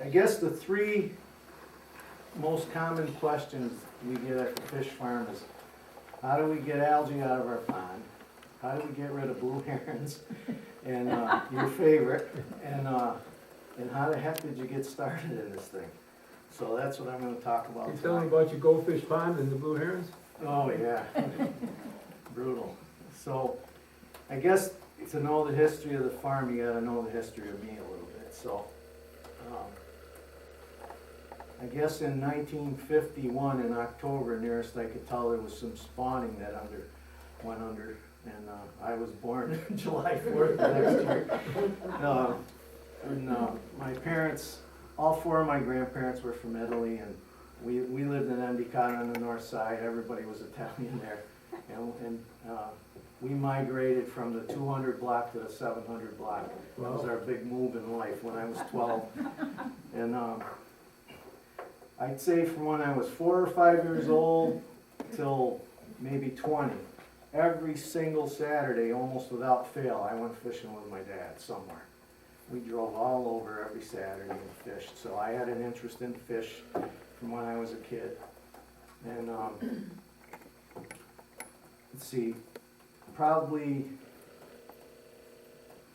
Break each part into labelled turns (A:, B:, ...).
A: I guess the three most common questions we get at the fish farm is, how do we get algae out of our pond? How do we get rid of blue herons? And, your favorite, and how the heck did you get started in this thing? So that's what I'm gonna talk about
B: You tell me
A: tonight.
B: about your goldfish pond and the blue herons?
A: Oh, yeah, brutal. So, I guess to know the history of the farm, you gotta know the history of me a little bit, so. I guess in 1951, in October, nearest I could tell, there was some spawning that went under, and I was born July 4th the next year. My parents, all four of my grandparents were from Italy, and we lived in Endicott on the north side. Everybody was Italian there, and we migrated from the 200 block to the 700 block. That was our big move in life when I was 12. And I'd say from when I was 4 or 5 years old till maybe 20, every single Saturday, almost without fail, I went fishing with my dad somewhere. We drove all over every Saturday and fished, so I had an interest in fish from when I was a kid. And let's see, probably,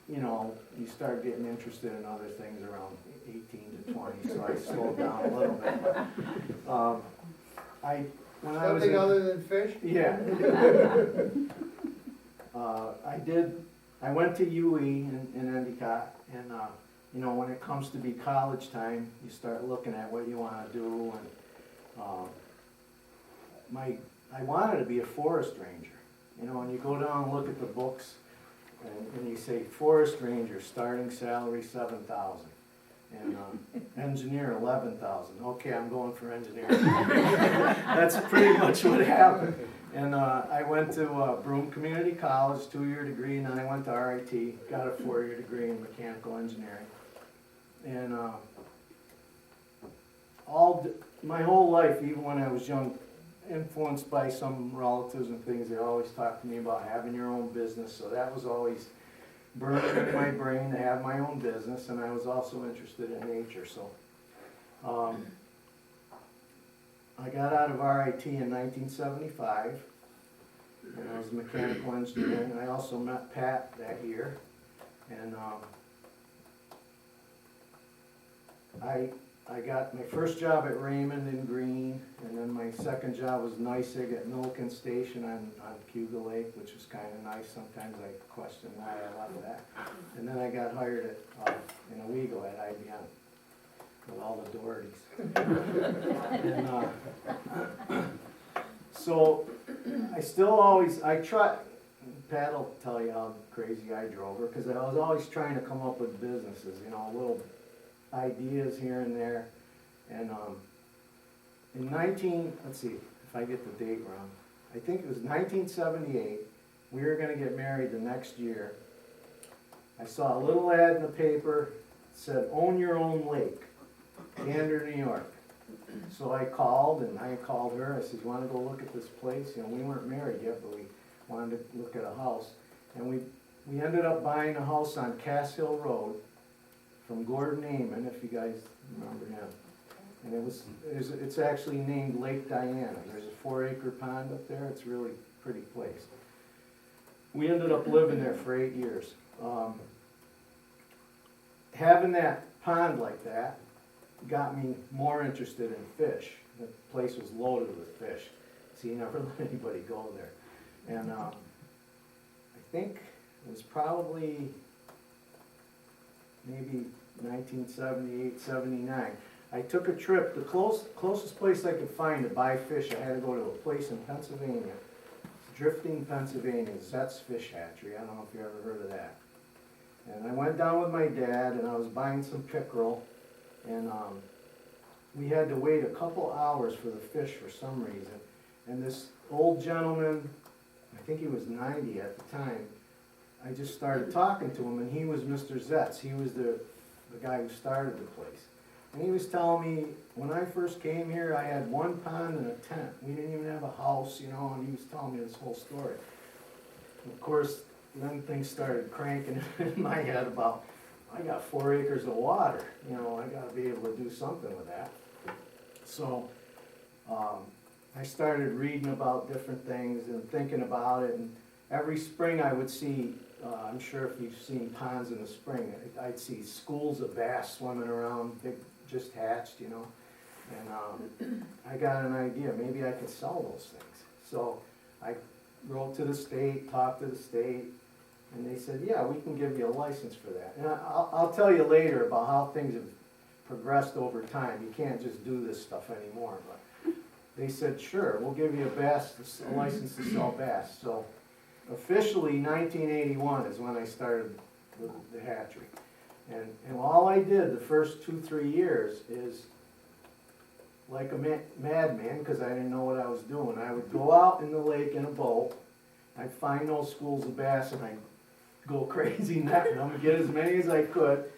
A: you start getting interested in other things around 18 to 20, so I slowed down a little bit. When I was
C: Something
A: in-
C: other than fish?
A: Yeah. I went to UE in Endicott, and, when it comes to be college time, you start looking at what you wanna do, and, I wanted to be a forest ranger. When you go down and look at the books, and you say forest ranger, starting salary 7,000. And engineer 11,000. Okay, I'm going for engineering. That's pretty much what happened. And I went to Broome Community College, 2-year degree, and then I went to RIT, got a 4-year degree in mechanical engineering. And my whole life, even when I was young, influenced by some relatives and things, they always talked to me about having your own business, so that was always burning in my brain to have my own business, and I was also interested in nature, so. I got out of RIT in 1975, and I was a mechanical engineer, and I also met Pat that year, and I got my first job at Raymond in Greene, and then my second job was NYSEG at Milliken Station on Cuba Lake, which was kind of nice. Sometimes I question why I left that. And then I got hired in Owego at IBM with all the Dohertys. And, so I try, Pat will tell you how crazy I drove her, because I was always trying to come up with businesses, little ideas here and there. And let's see if I get the date wrong, I think it was 1978, we were gonna get married the next year. I saw a little ad in the paper, said, own your own lake, Gander, New York. So I called her, I said, you wanna go look at this place? We weren't married yet, but we wanted to look at a house. And we ended up buying a house on Cass Hill Road from Gordon Amon, if you guys remember him. And it's actually named Lake Diana. There's a 4-acre pond up there. It's a really pretty place. We ended up living there for 8 years. Having that pond like that got me more interested in fish. The place was loaded with fish, so you never let anybody go there. And I think it was probably maybe 1978, 79. I took a trip, the closest place I could find to buy fish, I had to go to a place in Pennsylvania, Drifting, Pennsylvania, Zet's Fish Hatchery. I don't know if you ever heard of that. And I went down with my dad, and I was buying some pickerel, and we had to wait a couple hours for the fish for some reason. And this old gentleman, I think he was 90 at the time, I just started talking to him, and he was Mr. Zetz. He was the guy who started the place. And he was telling me, when I first came here, I had one pond and a tent. We didn't even have a house, and he was telling me this whole story. Of course, then things started cranking in my head about, I got 4 acres of water, you know, I gotta be able to do something with that. So, I started reading about different things and thinking about it, and every spring I would see, I'm sure if you've seen ponds in the spring, I'd see schools of bass swimming around, big, just hatched, you know. And I got an idea, maybe I could sell those things. So I wrote to the state, talked to the state, and they said, yeah, we can give you a license for that. And I'll tell you later about how things have progressed over time. You can't just do this stuff anymore, but they said, sure, we'll give you a license to sell bass. So officially, 1981 is when I started the hatchery. And all I did the first 2-3 years is like a madman, because I didn't know what I was doing. I would go out in the lake in a boat, I'd find those schools of bass, and I'd go crazy netting them, get as many as I could.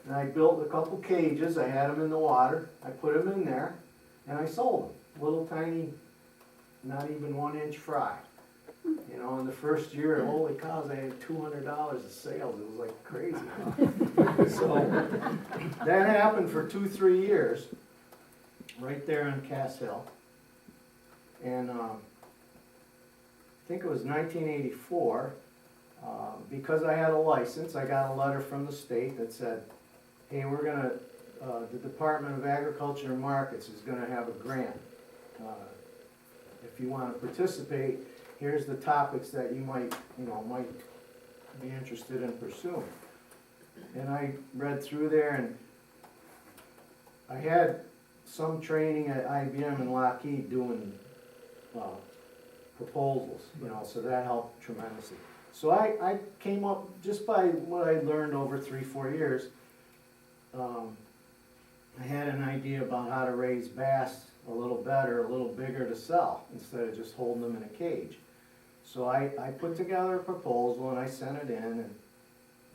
A: And I built a couple cages, I had them in the water, I put them in there, and I sold them. Little tiny, not even 1-inch fry. You know, in the first year, holy cows, I had $200 of sales, it was like crazy. So, that happened for 2-3 years, right there on Cass Hill. And I think it was 1984, because I had a license, I got a letter from the state that said, hey, we're gonna, the Department of Agriculture and Markets is gonna have a grant. If you wanna participate, here's the topics that you might be interested in pursuing. And I read through there, and I had some training at IBM and Lockheed doing proposals, you know, so that helped tremendously. So I came up, just by what I learned over 3-4 years, I had an idea about how to raise bass a little better, a little bigger to sell, instead of just holding them in a cage. So I put together a proposal and I sent it in, and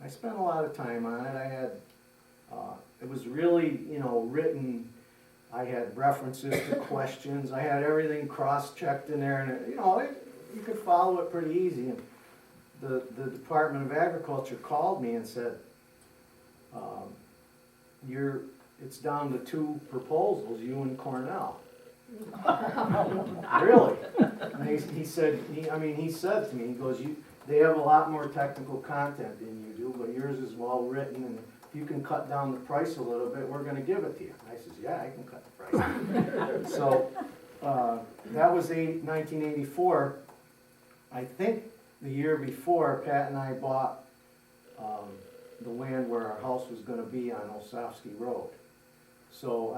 A: I spent a lot of time on it. I had, it was really, you know, written. I had references to questions. I had everything cross-checked in there, and, you know, you could follow it pretty easy. And the Department of Agriculture called me and said, it's down to 2 proposals, you and Cornell. Really? And he said to me, he goes, they have a lot more technical content than you do, but yours is well written, and if you can cut down the price a little bit, we're gonna give it to you. I says, yeah, I can cut the price. So, that was 1984. I think the year before, Pat and I bought the land where our house was gonna be on Osofsky Road. So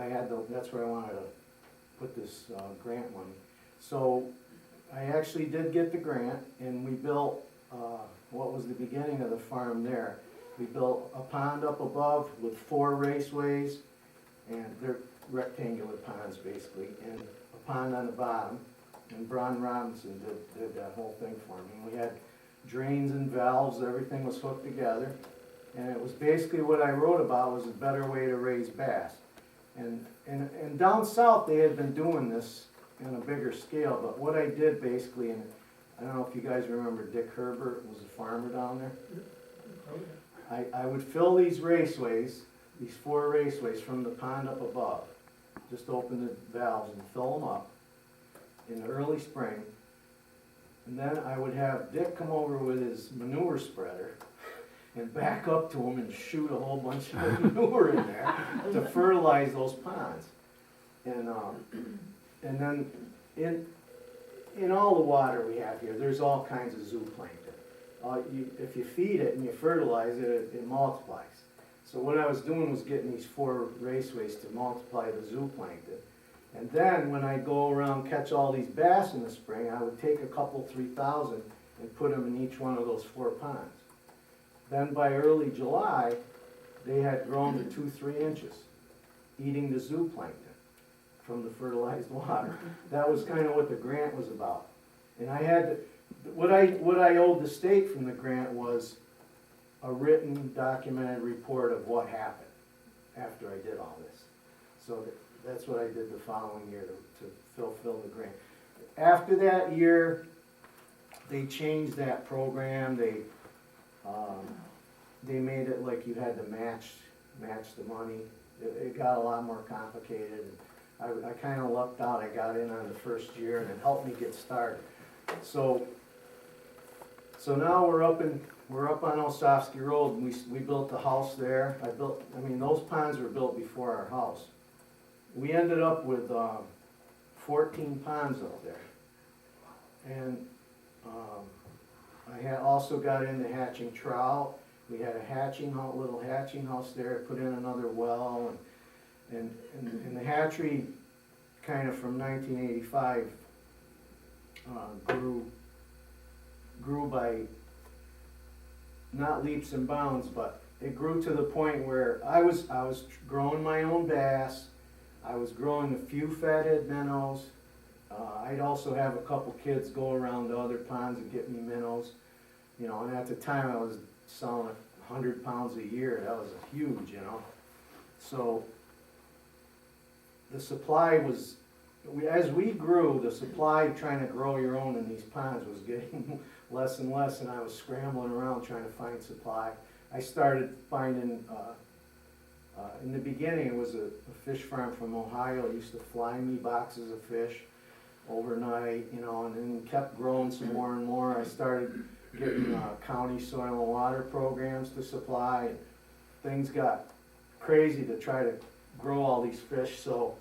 A: that's where I wanted to put this grant money. So I actually did get the grant, and we built what was the beginning of the farm there. We built a pond up above with 4 raceways, and they're rectangular ponds basically, and a pond on the bottom. And Bron Robinson did that whole thing for me. We had drains and valves, everything was hooked together. And it was basically what I wrote about was a better way to raise bass. And down south they had been doing this on a bigger scale, but what I did basically, and I don't know if you guys remember Dick Herbert was a farmer down there. I would fill these raceways, these 4 raceways from the pond up above, just open the valves and fill them up in the early spring. And then I would have Dick come over with his manure spreader and back up to him and shoot a whole bunch of manure in there to fertilize those ponds. And then in all the water we have here, there's all kinds of zooplankton. If you feed it and you fertilize it, it multiplies. So what I was doing was getting these 4 raceways to multiply the zooplankton. And then when I go around catch all these bass in the spring, I would take a couple 3,000 and put them in each one of those 4 ponds. Then by early July, they had grown to 2-3 inches, eating the zooplankton from the fertilized water. That was kind of what the grant was about. And I had what I owed the state from the grant was a written, documented report of what happened after I did all this. So that's what I did the following year to fulfill the grant. After that year, they changed that program. they made it like you had to match the money. It got a lot more complicated. And I kinda lucked out, I got in on the first year and it helped me get started. So now we're up on Osofsky Road, and we built the house there. Those ponds were built before our house. We ended up with 14 ponds out there. And I had also got into hatching trout. We had a little hatching house there, put in another well, and the hatchery kind of from 1985 grew by not leaps and bounds, but it grew to the point where I was growing my own bass. I was growing a few fathead minnows. I'd also have a couple kids go around to other ponds and get me minnows. And at the time I was selling 100 pounds a year. That was huge, So the supply was, as we grew, the supply trying to grow your own in these ponds was getting less and less, and I was scrambling around trying to find supply. I started finding, in the beginning it was a fish farm from Ohio. It used to fly me boxes of fish overnight, and then kept growing some more and more. I started getting county soil and water programs to supply. Things got crazy to try to grow all these fish, so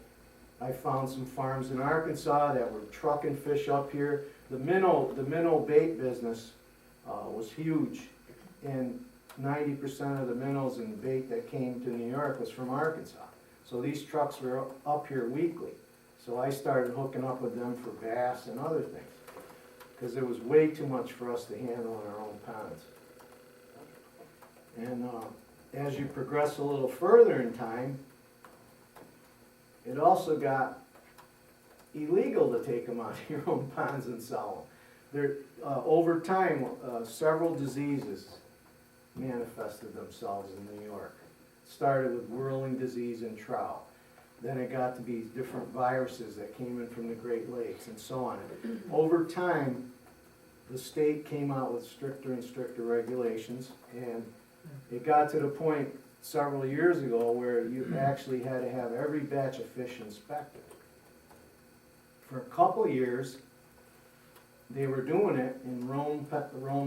A: I found some farms in Arkansas that were trucking fish up here. The minnow bait business was huge, and 90% of the minnows and bait that came to New York was from Arkansas. So these trucks were up here weekly. So I started hooking up with them for bass and other things, because it was way too much for us to handle in our own ponds. And as you progress a little further in time, it also got illegal to take them out of your own ponds and sell them. Over time, several diseases manifested themselves in New York. It started with whirling disease in trout. Then it got to be different viruses that came in from the Great Lakes and so on. Over time, the state came out with stricter and stricter regulations, and it got to the point several years ago where you actually had to have every batch of fish inspected. For a couple of years, they were doing it in Rome,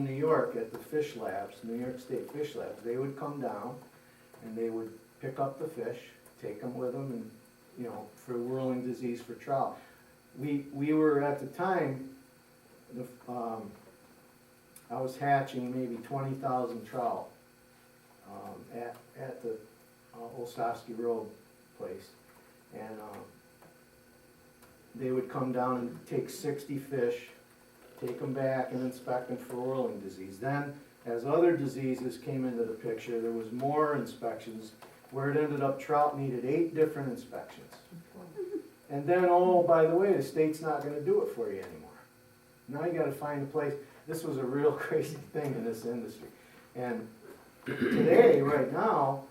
A: New York, at the fish labs, New York State Fish Labs. They would come down and they would pick up the fish, take them with them, and for whirling disease for trout. We were at the time, I was hatching maybe 20,000 trout at the Osofsky Road place, and they would come down and take 60 fish, take them back and inspect them for whirling disease. Then, as other diseases came into the picture, there was more inspections, where it ended up trout needed 8 different inspections. And then, oh, by the way, the state's not gonna do it for you anymore. Now you gotta find a place. This was a real crazy thing in this industry. And today, right now,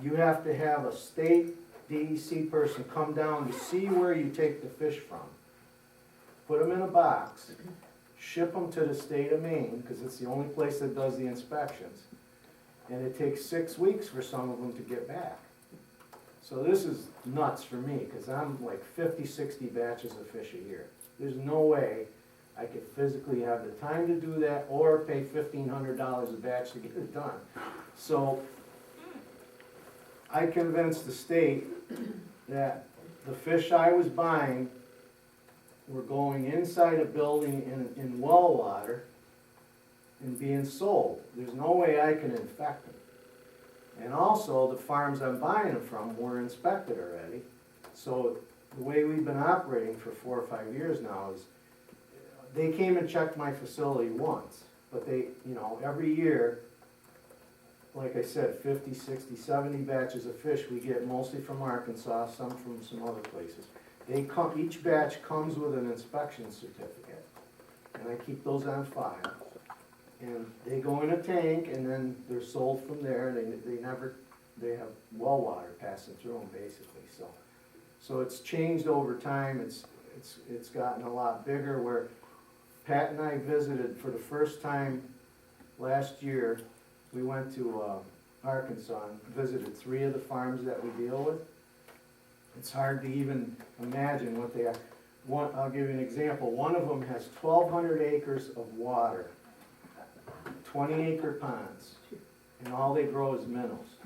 A: you have to have a state DEC person come down to see where you take the fish from, put them in a box, ship them to the state of Maine, because it's the only place that does the inspections. And it takes 6 weeks for some of them to get back. So this is nuts for me, because I'm like 50, 60 batches of fish a year. There's no way I could physically have the time to do that or pay $1,500 a batch to get it done. So I convinced the state that the fish I was buying were going inside a building in well water and being sold. There's no way I can infect them. And also, the farms I'm buying them from were inspected already. So the way we've been operating for 4 or 5 years now is, they came and checked my facility once, but they, every year, like I said, 50, 60, 70 batches of fish we get, mostly from Arkansas, some from some other places. Each batch comes with an inspection certificate, and I keep those on file. And they go in a tank, and then they're sold from there. They have well water passing through them, basically. So it's changed over time. It's gotten a lot bigger. Where Pat and I visited for the first time last year we went to Arkansas and visited 3 of the farms that we deal with. It's hard to even imagine what they are. One, I'll give you an example. One of them has 1,200 acres of water, 20-acre ponds, and all they grow is minnows.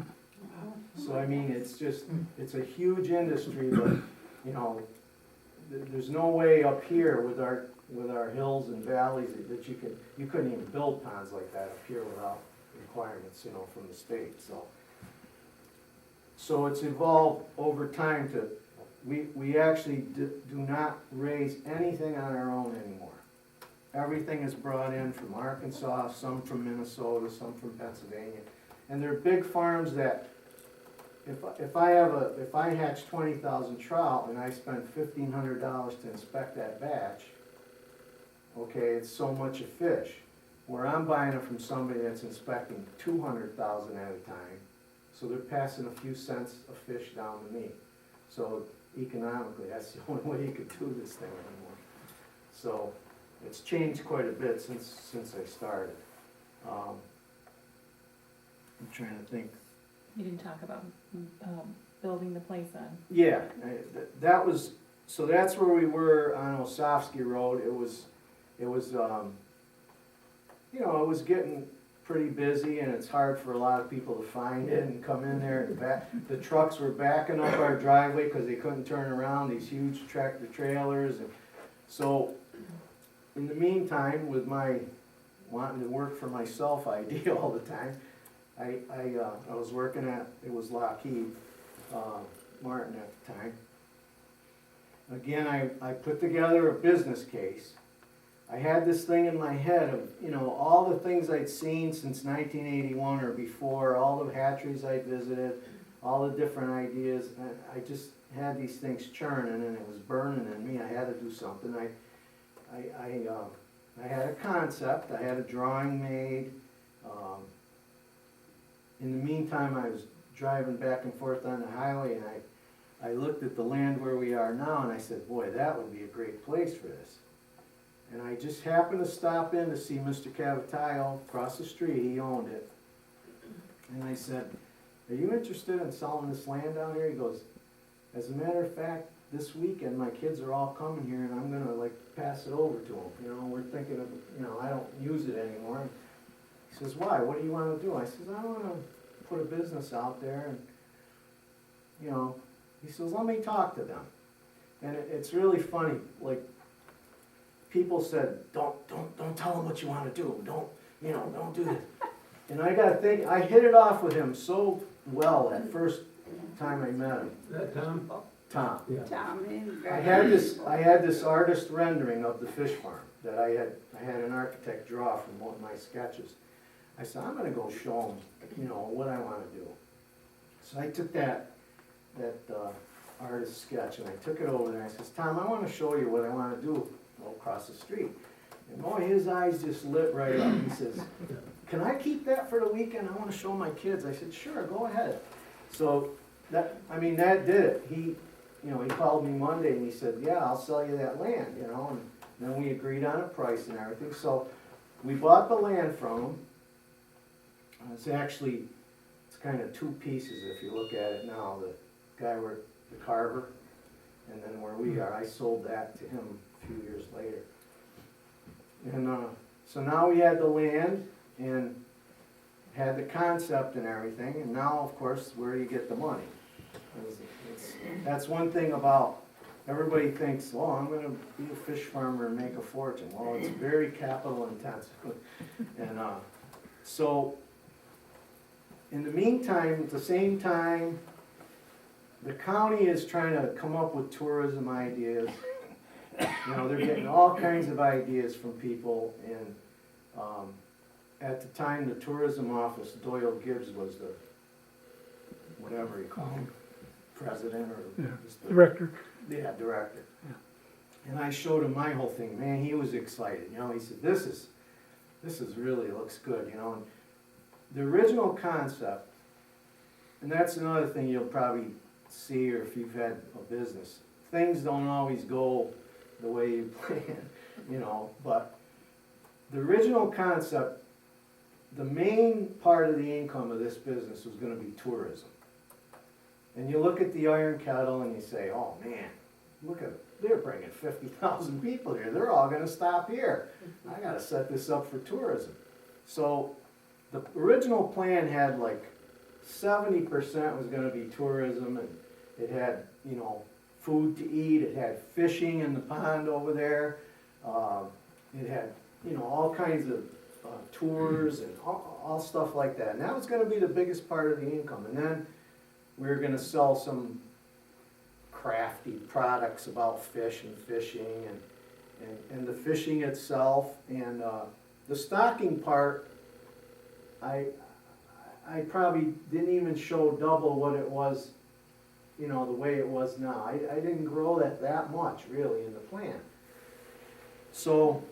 A: So I mean, it's just, it's a huge industry, but, you know, there's no way up here with our hills and valleys that you couldn't even build ponds like that up here without requirements, you know, from the state, so. So it's evolved over time to, we actually do not raise anything on our own anymore. Everything is brought in from Arkansas, some from Minnesota, some from Pennsylvania. And they're big farms that, if I hatch 20,000 trout and I spend $1,500 to inspect that batch, okay, it's so much a fish. Where I'm buying it from somebody that's inspecting 200,000 at a time, so they're passing a few cents a fish down to me. So economically, that's the only way you could do this thing anymore. So it's changed quite a bit since I started. I'm trying to think.
C: You didn't talk about building the place on.
A: Yeah, that was, so that's where we were on Osofsky Road. It was, you know, it was getting pretty busy, and it's hard for a lot of people to find it and come in there and the trucks were backing up our driveway because they couldn't turn around, these huge tractor trailers. And so in the meantime, with my wanting to work for myself idea all the time, I was working at, it was Lockheed Martin at the time. Again, I put together a business case. I had this thing in my head of, you know, all the things I'd seen since 1981 or before, all the hatcheries I'd visited, all the different ideas. And I just had these things churning, and it was burning in me. I had to do something. I had a concept. I had a drawing made. In the meantime, I was driving back and forth on the highway, and I looked at the land where we are now, and I said, boy, that would be a great place for this. And I just happened to stop in to see Mr. Cavataio across the street. He owned it. And I said, are you interested in selling this land down here? He goes, as a matter of fact, this weekend my kids are all coming here and I'm gonna like pass it over to them. You know, we're thinking of, you know, I don't use it anymore. He says, why? What do you want to do? I says, I want to put a business out there, and, you know, he says, let me talk to them. And it's really funny, like, people said, don't tell them what you want to do. Don't do that. And I gotta think, I hit it off with him so well that first time I met him.
B: Is that Tom?
A: Tom.
B: Yeah.
A: I had this artist rendering of the fish farm that I had an architect draw from one of my sketches. I said, I'm gonna go show him, you know, what I wanna do. So I took that artist sketch and I took it over there. I says, Tom, I wanna show you what I wanna do across the street. And boy, his eyes just lit right up. He says, can I keep that for the weekend? I wanna show my kids. I said, sure, go ahead. So that did it. He called me Monday and he said, yeah, I'll sell you that land, you know, and then we agreed on a price and everything. So we bought the land from him. It's kind of 2 pieces if you look at it now. The guy where the carver, and then where we are, I sold that to him a few years later. And so now we had the land and had the concept and everything, and now, of course, where do you get the money? That's one thing about, everybody thinks, well, I'm gonna be a fish farmer and make a fortune. Well, it's very capital intensive. And so, in the meantime, at the same time, the county is trying to come up with tourism ideas. You know, they're getting all kinds of ideas from people, and at the time, the tourism office, Doyle Gibbs was the, whatever you call him, president or just
D: Director.
A: Yeah, director. Yeah. And I showed him my whole thing. Man, he was excited. You know, he said, this is really looks good, you know. And the original concept, and that's another thing you'll probably see, or if you've had a business, things don't always go the way you plan, you know, but the original concept the main part of the income of this business was gonna be tourism. And you look at the Iron Kettle and you say, oh man, look at, they're bringing 50,000 people here, they're all gonna stop here. I gotta set this up for tourism. So the original plan had like 70% was gonna be tourism, and it had, you know, food to eat, it had fishing in the pond over there. It had, you know, all kinds of tours and all stuff like that. And that was gonna be the biggest part of the income. And then we were gonna sell some crafty products about fish and fishing and the fishing itself. And the stocking part, I probably didn't even show double what it was, you know, the way it was now. I didn't grow that much really in the plan. So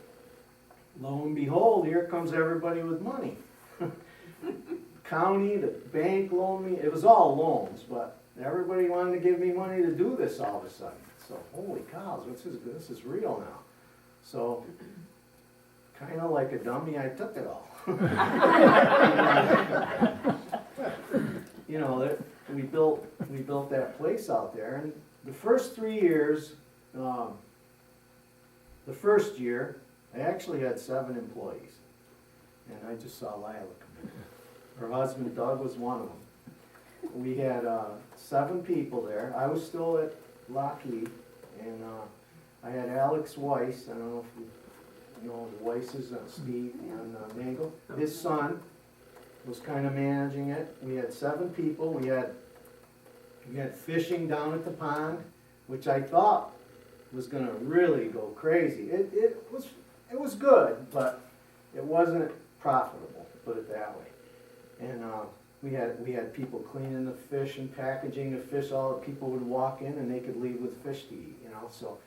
A: lo and behold, here comes everybody with money. County, the bank loaned me, it was all loans, but everybody wanted to give me money to do this all of a sudden. So holy cows, this is real now. So kind of like a dummy, I took it all. You know, we built that place out there, and the first 3 years, the first year, I actually had 7 employees, and I just saw Lila come in. Her husband Doug was one of them. We had 7 people there. I was still at Lockheed, and I had Alex Weiss. I don't know if you know the Weisses, Steve and Mangle. His son was kind of managing it. We had 7 people. We had fishing down at the pond, which I thought was going to really go crazy. It was good, but it wasn't profitable, put it that way. And we had people cleaning the fish and packaging the fish. All the people would walk in and they could leave with fish to eat, you know. So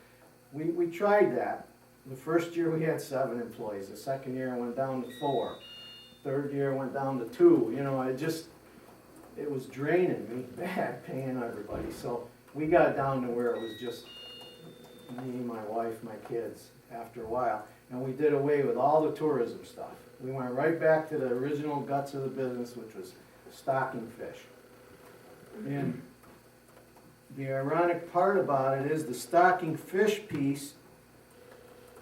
A: we tried that. The first year we had 7 employees. The second year it went down to 4. Third year it went down to 2. You know, it was draining me bad paying everybody. So we got down to where it was just me, my wife, my kids after a while. And we did away with all the tourism stuff. We went right back to the original guts of the business, which was stocking fish. And the ironic part about it is the stocking fish piece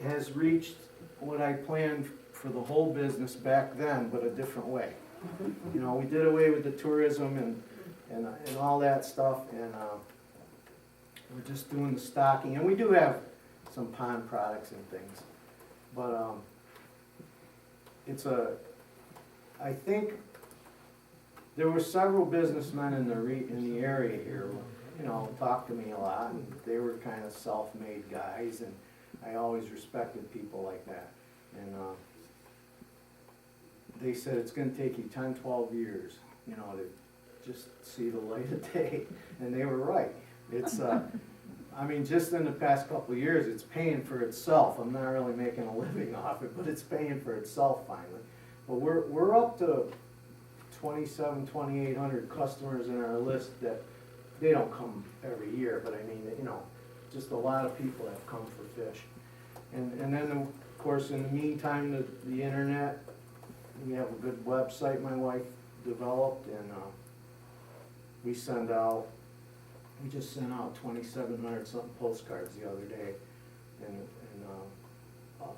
A: has reached what I planned for the whole business back then, but a different way. You know, we did away with the tourism and all that stuff, and we're just doing the stocking. And we do have some pond products and things, but I think there were several businessmen in the area here, you know, talked to me a lot, and they were kind of self-made guys, and I always respected people like that. And they said it's gonna take you 10, 12 years, you know, to just see the light of day, and they were right. It's, I mean, just in the past couple of years, it's paying for itself. I'm not really making a living off it, but it's paying for itself finally. But we're up to 2,800 customers in our list that, they don't come every year, but I mean, you know, just a lot of people have come for fish. And then, of course, in the meantime, the internet, we have a good website my wife developed, and we just sent out 2,700 something postcards the other day. And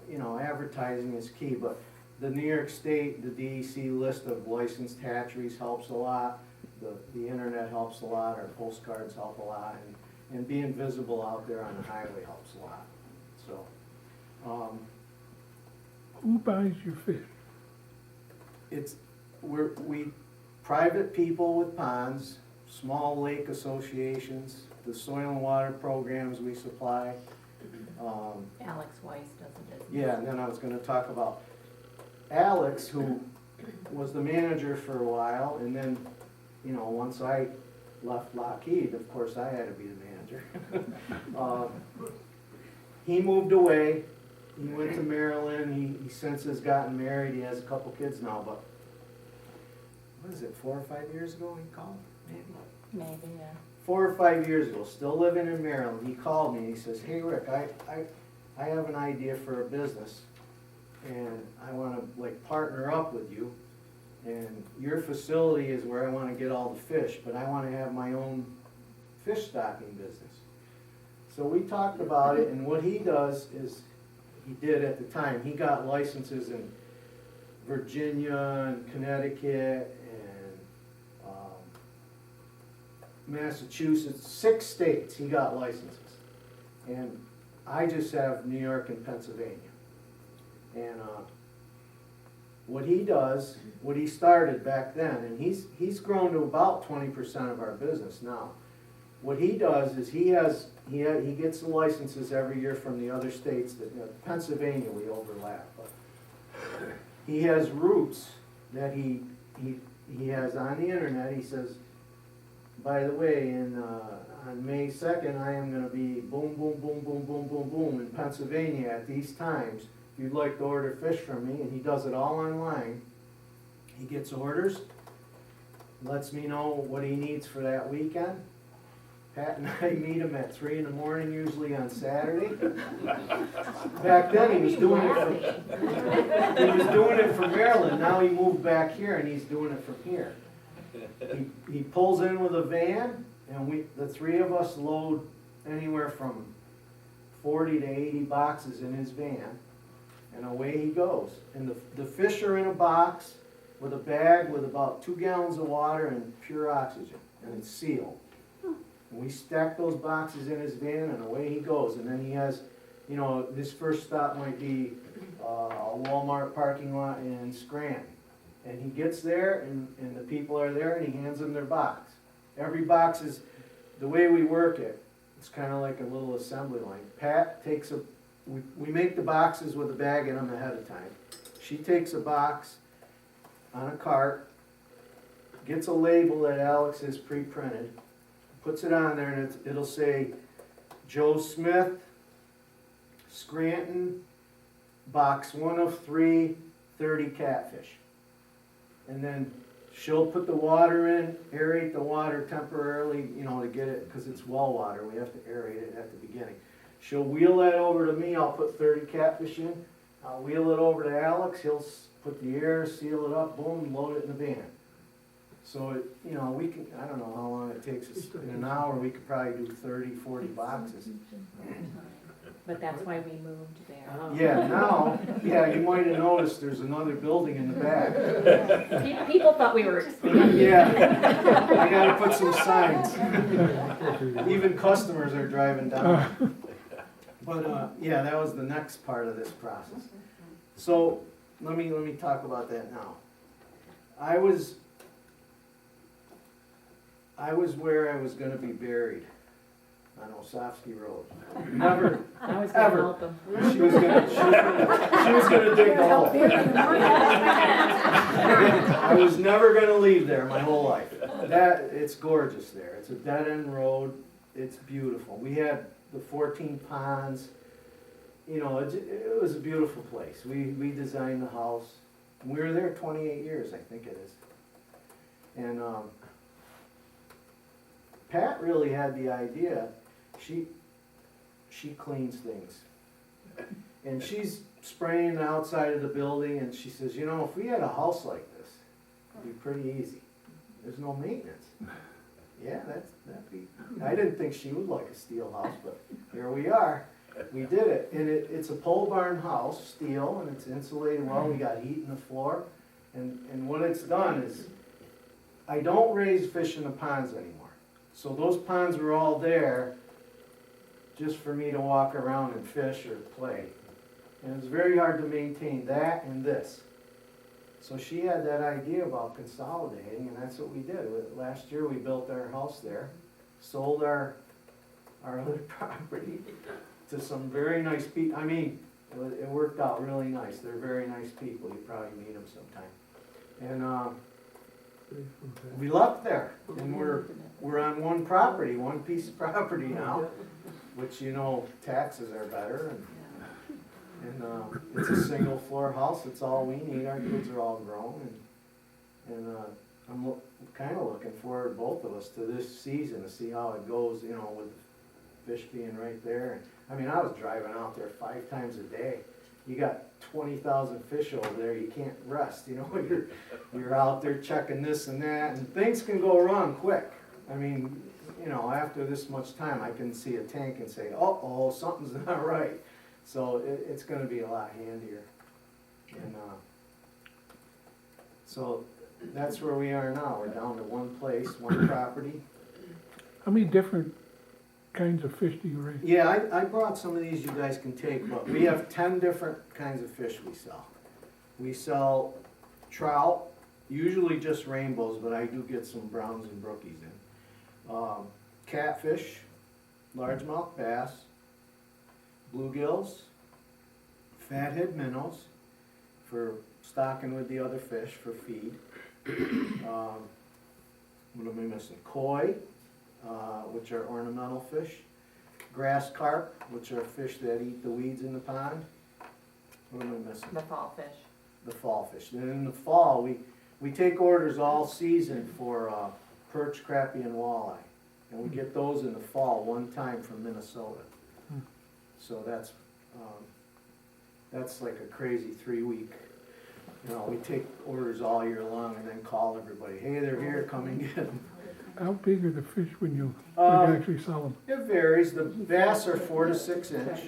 A: you know, advertising is key, but the New York State, the DEC list of licensed hatcheries helps a lot. The internet helps a lot, our postcards help a lot, and being visible out there on the highway helps a lot. So,
B: Who buys your fish?
A: we private people with ponds, small lake associations, the soil and water programs we supply.
C: Alex Weiss does the business.
A: Yeah, and then I was gonna talk about Alex, who was the manager for a while, and then, you know, once I left Lockheed, of course, I had to be the manager. He moved away, he went to Maryland, he since has gotten married, he has a couple kids now, but, what is it, 4 or 5 years ago he called, maybe?
C: Maybe, yeah.
A: 4 or 5 years ago, still living in Maryland, he called me and he says, hey Rick, I have an idea for a business, and I wanna like partner up with you, And your facility is where I wanna get all the fish, but I wanna have my own fish stocking business. So we talked about it, and what he does is, he did at the time, he got licenses in Virginia and Connecticut and Massachusetts, 6 states he got licenses. And I just have New York and Pennsylvania. And what he does, what he started back then, and he's grown to about 20% of our business now. What he does is he gets the licenses every year from the other states. That Pennsylvania we overlap, but he has routes that he has on the internet. He says, by the way, on May 2nd, I am going to be boom, boom, boom, boom, boom, boom, boom in Pennsylvania at these times. If you'd like to order fish from me, and he does it all online. He gets orders, lets me know what he needs for that weekend. Pat and I meet him at 3 in the morning, usually on Saturday. Back then, he was doing it from Maryland. Now he moved back here, and he's doing it from here. He pulls in with a van, and the 3 of us load anywhere from 40 to 80 boxes in his van, and away he goes. And the fish are in a box with a bag with about 2 gallons of water and pure oxygen, and it's sealed. And we stack those boxes in his van, and away he goes. And then he has, his first stop might be a Walmart parking lot in Scranton. And he gets there, and the people are there, and he hands them their box. Every box is, the way we work it, it's kind of like a little assembly line. Pat takes we make the boxes with a bag in them ahead of time. She takes a box on a cart, gets a label that Alex has pre-printed, puts it on there, and it'll say Joe Smith, Scranton, box 1 of 3, 30 catfish. And then she'll put the water in, aerate the water temporarily, to get it, because it's well water, we have to aerate it at the beginning. She'll wheel that over to me, I'll put 30 catfish in, I'll wheel it over to Alex, he'll put the air, seal it up, boom, load it in the van. So, we can, I don't know how long it takes us, in an hour, we could probably do 30, 40 boxes.
C: But that's why we moved there.
A: Yeah, you might have noticed there's another building in the back.
C: People thought we were expanding.
A: Yeah, I gotta put some signs. Even customers are driving down. But, that was the next part of this process. So, let me talk about that now. I was where I was gonna be buried, on Osofsky Road. Never,
C: I was gonna
A: ever.
C: help them.
A: She was gonna dig the hole. I was never gonna leave there my whole life. It's gorgeous there. It's a dead-end road. It's beautiful. We had the 14 ponds. It was a beautiful place. We designed the house. We were there 28 years, I think it is. And Pat really had the idea. She cleans things. And she's spraying the outside of the building, and she says, if we had a house like this, it'd be pretty easy. There's no maintenance. Yeah, that'd be, I didn't think she would like a steel house, but here we are. We did it. And it's a pole barn house, steel, and it's insulated well. We got heat in the floor. And what it's done is, I don't raise fish in the ponds anymore. So those ponds were all there just for me to walk around and fish or play. And it was very hard to maintain that and this. So she had that idea about consolidating, and that's what we did. Last year we built our house there, sold our other property to some very nice people. I mean, it worked out really nice. They're very nice people. You probably meet them sometime. And we left there, and we're on one property, one piece of property now, which taxes are better, and it's a single floor house. It's all we need. Our kids are all grown, and I'm kind of looking forward, both of us, to this season to see how it goes. With fish being right there. I mean, I was driving out there 5 times a day. you got 20,000 fish over there, you can't rest, you know, you're out there checking this and that, and things can go wrong quick. I mean, you know, after this much time, I can see a tank and say, uh-oh, something's not right. So it's gonna be a lot handier. And, so that's where we are now, we're down to one place, one property.
B: How many different kinds of fish do you raise?
A: Yeah, I brought some of these you guys can take, but we have 10 different kinds of fish we sell. We sell trout, usually just rainbows, but I do get some browns and brookies in. Catfish, largemouth bass, bluegills, fathead minnows for stocking with the other fish for feed. What am I missing? Koi, which are ornamental fish. Grass carp, which are fish that eat the weeds in the pond. What am I missing?
C: The fall fish.
A: The fall fish. Then in the fall, we take orders all season for perch, crappie, and walleye. And we get those in the fall one time from Minnesota. So that's like a crazy 3-week. You know, we take orders all year long and then call everybody, hey, they're here, come and get them.
B: How big are the fish when you actually sell them?
A: It varies. The bass are 4 to 6 inch.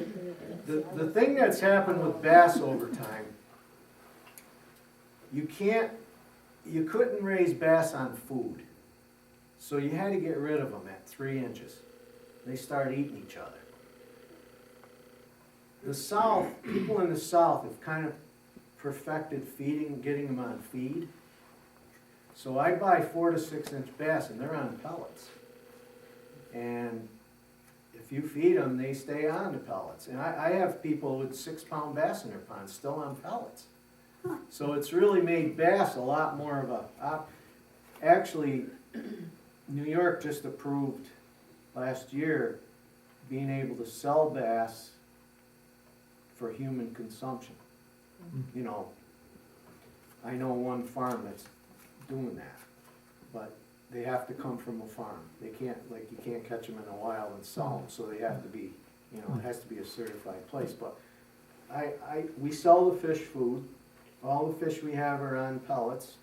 A: The thing that's happened with bass over time, you couldn't raise bass on food. So you had to get rid of them at 3 inches. They start eating each other. The South, people in the South have kind of perfected getting them on feed. So I buy 4 to 6 inch bass and they're on pellets. And if you feed them, they stay on the pellets. And I have people with 6-pound bass in their ponds still on pellets. So it's really made bass a lot more of a, actually, New York just approved last year being able to sell bass for human consumption. You know, I know one farm that's doing that, but they have to come from a farm. They can't, like, you can't catch them in the wild and sell them, so they have to be, you know, it has to be a certified place. But we sell the fish food. All the fish we have are on pellets.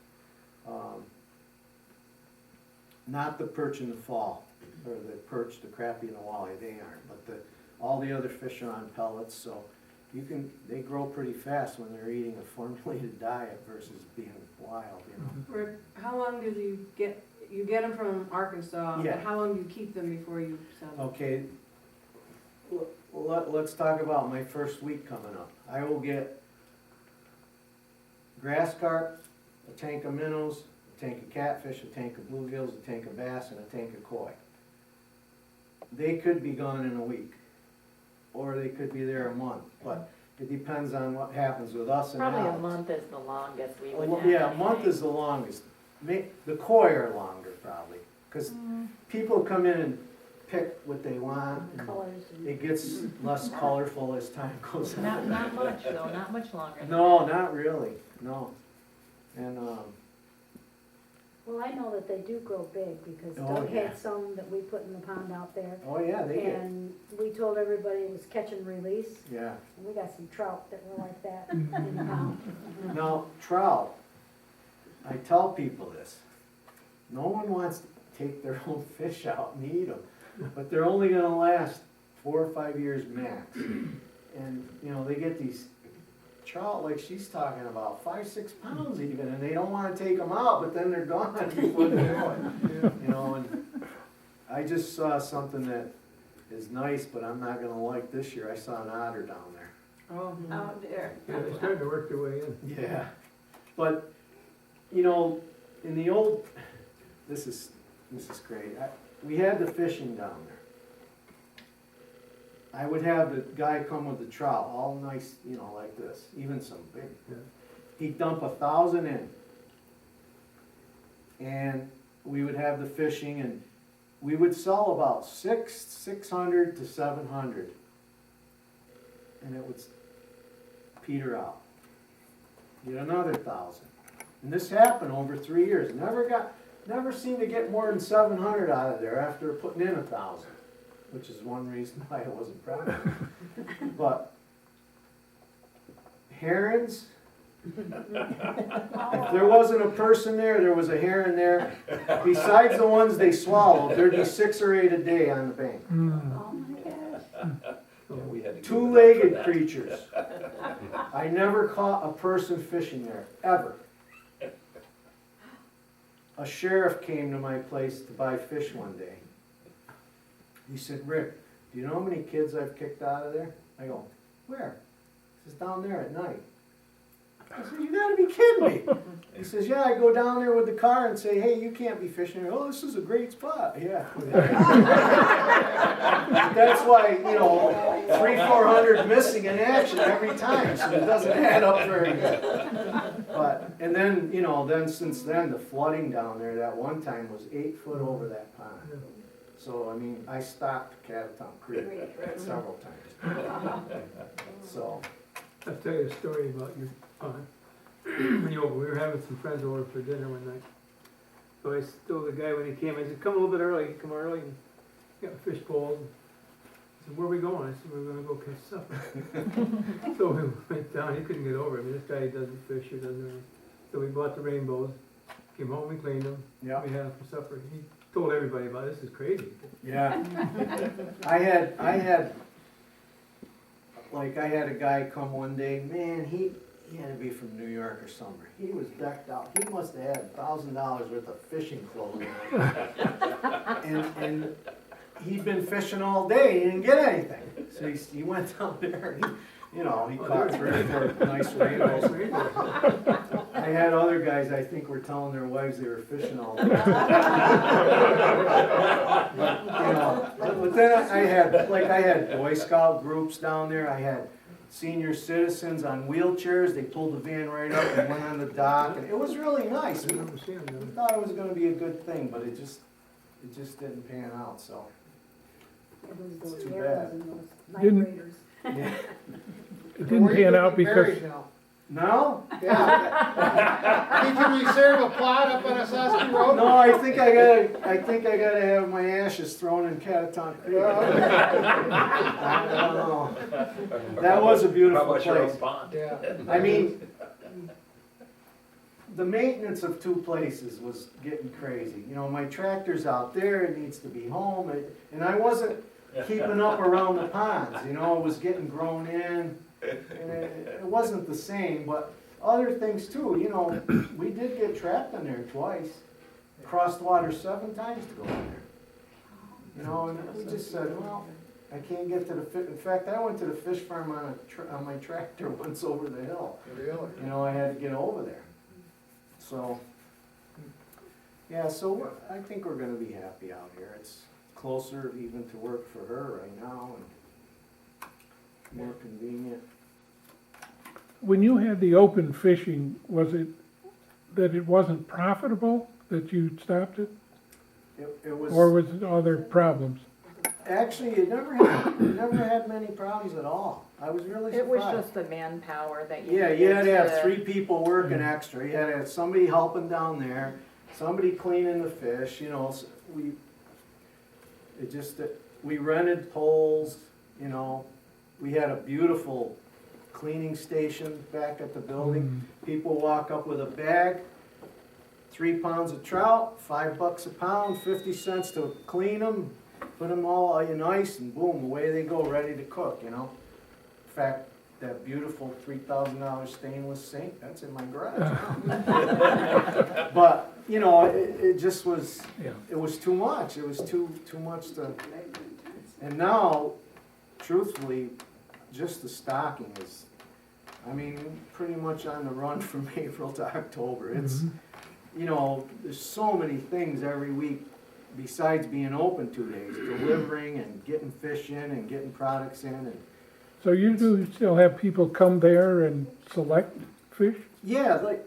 A: Not the perch in the fall, or the perch, the crappie, and the walleye, they aren't, but all the other fish are on pellets, so they grow pretty fast when they're eating a formulated diet versus being wild, you know.
D: Rick, how long did you get them from Arkansas,
A: Yeah.
D: and how long do you keep them before you sell them?
A: Okay, let's talk about my first week coming up. I will get grass carp, a tank of minnows, a tank of catfish, a tank of bluegills, a tank of bass, and a tank of koi. They could be gone in a week, or they could be there a month, but it depends on what happens with us and
E: Probably a
A: Alex.
E: month is the longest we would have.
A: Yeah, a month is the longest. The koi are longer probably, because people come in and pick what they want. and
E: Colors and.
A: It gets less colorful as time goes on.
C: Not much though, not much longer than
A: No,
C: that.
A: not really, no. And,
F: Well, I know that they do grow big, because
A: Oh,
F: Doug
A: yeah.
F: had some that we put in the pond out there.
A: oh yeah, they get,
F: And we told everybody it was catch and release,
A: yeah.
F: and we got some trout that were like that in the pond.
A: Now, trout, I tell people this, no one wants to take their own fish out and eat them, but they're only gonna last 4 or 5 years max. And, you know, they get these trout like she's talking about, 5, 6 pounds even, and they don't wanna take them out, but then they're gone before they know it. You know, and I just saw something that is nice, but I'm not gonna like this year. I saw an otter down there.
D: Oh, out there.
G: Yeah, they're starting to work their way in.
A: Yeah, but, you know, in the old, this is great, we had the fishing down there. I would have the guy come with the trout, all nice, you know, like this, even some big.
G: Yeah.
A: He'd dump 1,000 in. And we would have the fishing, and we would sell about 600 to 700. And it would peter out. Get another 1,000. And this happened over 3 years. Never seemed to get more than 700 out of there after putting in 1,000, which is one reason why I wasn't proud of it. But herons. If there wasn't a person there, there was a heron there. Besides the ones they swallowed, there'd be 6 or 8 a day on the bank.
F: Oh my gosh.
H: Yeah, we had to give it up for
A: Two-legged
H: that.
A: creatures. I never caught a person fishing there, ever. A sheriff came to my place to buy fish one day. He said, Rick, do you know how many kids I've kicked out of there? I go, where? He says, down there at night. I said, you gotta be kidding me. He says, yeah, I go down there with the car and say, hey, you can't be fishing here. Oh, this is a great spot. Yeah. That's why, you know, 300-400 missing in action every time, so it doesn't add up very good. But, and then, you know, then since then, the flooding down there, that one time was 8 foot over that pond. So, I mean, I stopped Cataton Creek several times. So,
G: I'll tell you a story about your pond. We were having some friends over for dinner one night. So I told the guy when he came, I said, come a little bit early, come early, and got a fish pole. He said, where are we going? I said, we're gonna go catch supper. So we went down, he couldn't get over it. I mean, this guy doesn't fish or doesn't anything. So we bought the rainbows, came home, we cleaned them,
A: yeah.
G: we had them for supper. He told everybody about it. This is crazy.
A: Yeah. I had a guy come one day, man, he had to be from New York or somewhere. He was decked out. He must have had $1,000 worth of fishing clothing on. And he'd been fishing all day, he didn't get anything. So he went down there and he caught 3 or 4 nice rainbows. I had other guys, I think, were telling their wives they were fishing all day. But then I had Boy Scout groups down there. I had senior citizens on wheelchairs. They pulled the van right up and went on the dock, and it was really nice.
G: I remember seeing
A: We
G: them.
A: thought it was going to be a good thing, but it just didn't pan out. So
F: It was
A: It's
F: those
A: too
F: arrows
A: bad.
F: and those
B: Didn't-
F: night raiders.
A: yeah.
B: It didn't pan out because,
A: No,
I: Yeah. Did you reserve a plot up on Osasky Road?
A: no. I think I gotta have my ashes thrown in Cataton Creek. I don't know. That was a beautiful
H: How about your own
A: place.
H: pond?
I: Yeah.
A: I mean, the maintenance of 2 places was getting crazy. You know, my tractor's out there, it needs to be home, and I wasn't keeping up around the ponds, you know, it was getting grown in, and it wasn't the same, but other things too, you know, we did get trapped in there twice, crossed water 7 times to go in there. You know, and we just said, well, I can't get to in fact, I went to the fish farm on my tractor once over the hill.
I: Really?
A: You know, I had to get over there. So, yeah, so I think we're gonna be happy out here. It's closer even to work for her right now and more convenient.
B: when you had the open fishing, was it that it wasn't profitable, that you stopped it?
A: It was,
B: Or was it other problems?
A: actually, it never had many problems at all. I was really
E: It was
A: surprised.
E: just the manpower that you
A: Yeah,
E: needed
A: you had to have
E: to-
A: 3 people working extra. You had to have somebody helping down there, somebody cleaning the fish, you know, we rented poles, you know. We had a beautiful cleaning station back at the building. People walk up with a bag, 3 pounds of trout, $5 a pound, 50 cents to clean them, put them all in ice, and boom, away they go, ready to cook, you know. In fact, that beautiful $3,000 stainless sink, that's in my garage. But, you know, it just was,
B: Yeah.
A: it was too much. It was too much to, and now, truthfully, just the stocking is, I mean, pretty much on the run from April to October. It's, you know, there's so many things every week besides being open 2 days, delivering and getting fish in and getting products in and,
B: So you do still have people come there and select fish?
A: yeah, like,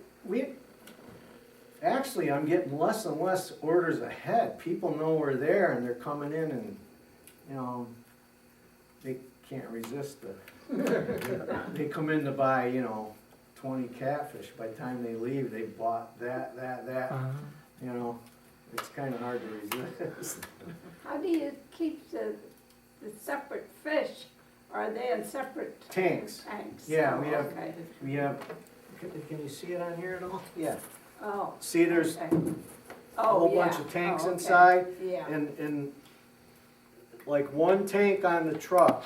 A: actually, I'm getting less and less orders ahead. People know we're there and they're coming in and, you know, they can't resist they come in to buy, you know, 20 catfish. By the time they leave, they bought that, you know, it's kinda hard to resist.
F: How do you keep the separate fish
H: Are they in separate
A: tanks.
H: tanks?
A: Yeah,
H: Oh,
A: we have-
H: okay.
A: We have, can you see it on here at all? Yeah.
H: Oh.
A: See, there's
H: okay.
A: a
H: Oh,
A: whole bunch
H: yeah.
A: of tanks
H: Oh, okay.
A: inside,
H: Yeah,
A: and like one tank on the truck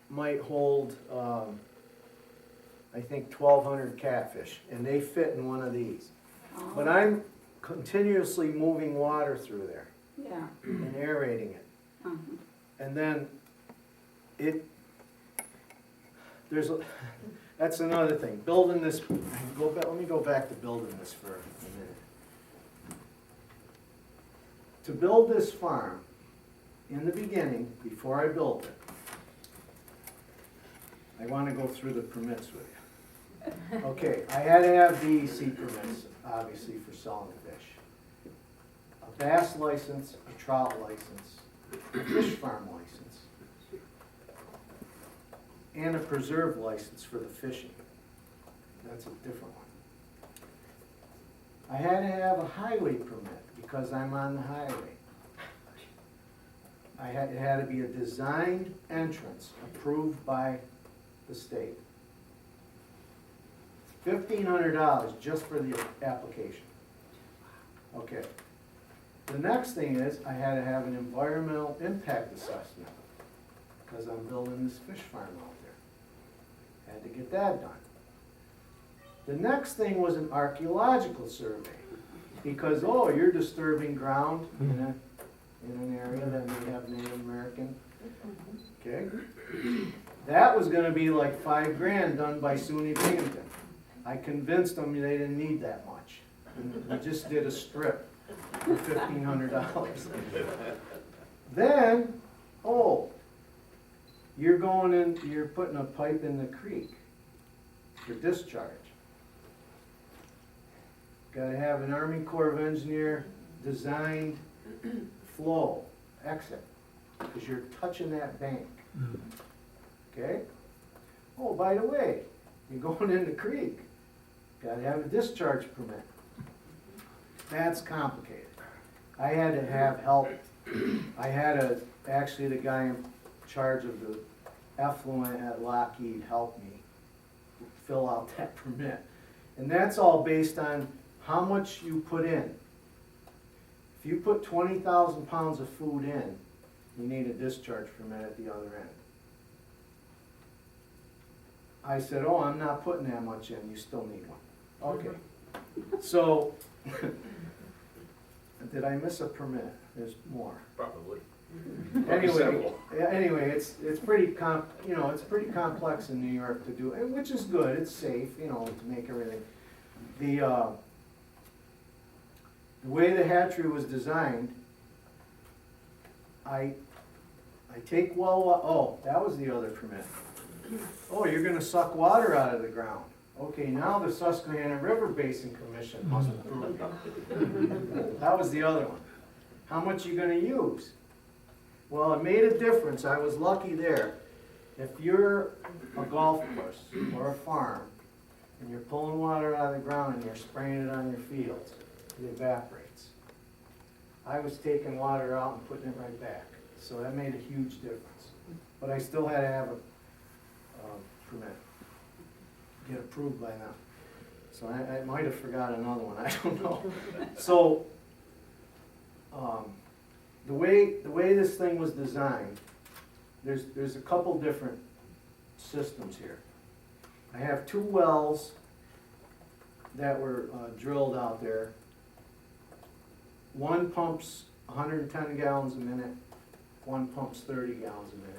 A: might hold, I think 1,200 catfish, and they fit in one of these. But
H: oh,
A: I'm continuously moving water through there
H: yeah,
A: and aerating it.
H: uh-huh.
A: And then that's another thing, building this, let me go back to building this for a minute. To build this farm, in the beginning, before I built it, I wanna go through the permits with you. Okay, I had to have DEC permits, obviously, for selling fish. A bass license, a trout license, a fish farm license, and a preserve license for the fishing. That's a different one. I had to have a highway permit because I'm on the highway. It had to be a designed entrance approved by the state. $1,500 just for the application. Okay. The next thing is, I had to have an environmental impact assessment, because I'm building this fish farm out there. Had to get that done. The next thing was an archaeological survey, because, oh, you're disturbing ground in an area that may have Native American, okay? That was gonna be like $5,000 done by SUNY Binghamton. I convinced them they didn't need that much. And we just did a strip for $1,500. Then, oh, you're going in, you're putting a pipe in the creek for discharge. Gotta have an Army Corps of Engineer designed flow, exit, because you're touching that bank. Okay? Oh, by the way, you're going in the creek. Gotta have a discharge permit. That's complicated. I had to have help. Actually, the guy in charge of the effluent at Lockheed helped me fill out that permit. And that's all based on how much you put in. If you put 20,000 pounds of food in, you need a discharge permit at the other end. I said, oh, I'm not putting that much in, you still need one. Okay. So, did I miss a permit? There's more.
I: Probably.
A: Anyway, it's pretty it's pretty complex in New York to do, and which is good, it's safe, to make everything. The way the hatchery was designed, I take that was the other permit. Oh, you're gonna suck water out of the ground. Okay, now the Susquehanna River Basin Commission must approve it. That was the other one. How much you gonna use? Well, it made a difference, I was lucky there. If you're a golf course or a farm, and you're pulling water out of the ground and you're spraying it on your fields, it evaporates. I was taking water out and putting it right back, so that made a huge difference. But I still had to have a permit, get approved by them. So I might have forgot another one, I don't know. So, the way this thing was designed, there's a couple different systems here. I have 2 wells that were drilled out there. One pumps 110 gallons a minute, one pumps 30 gallons a minute.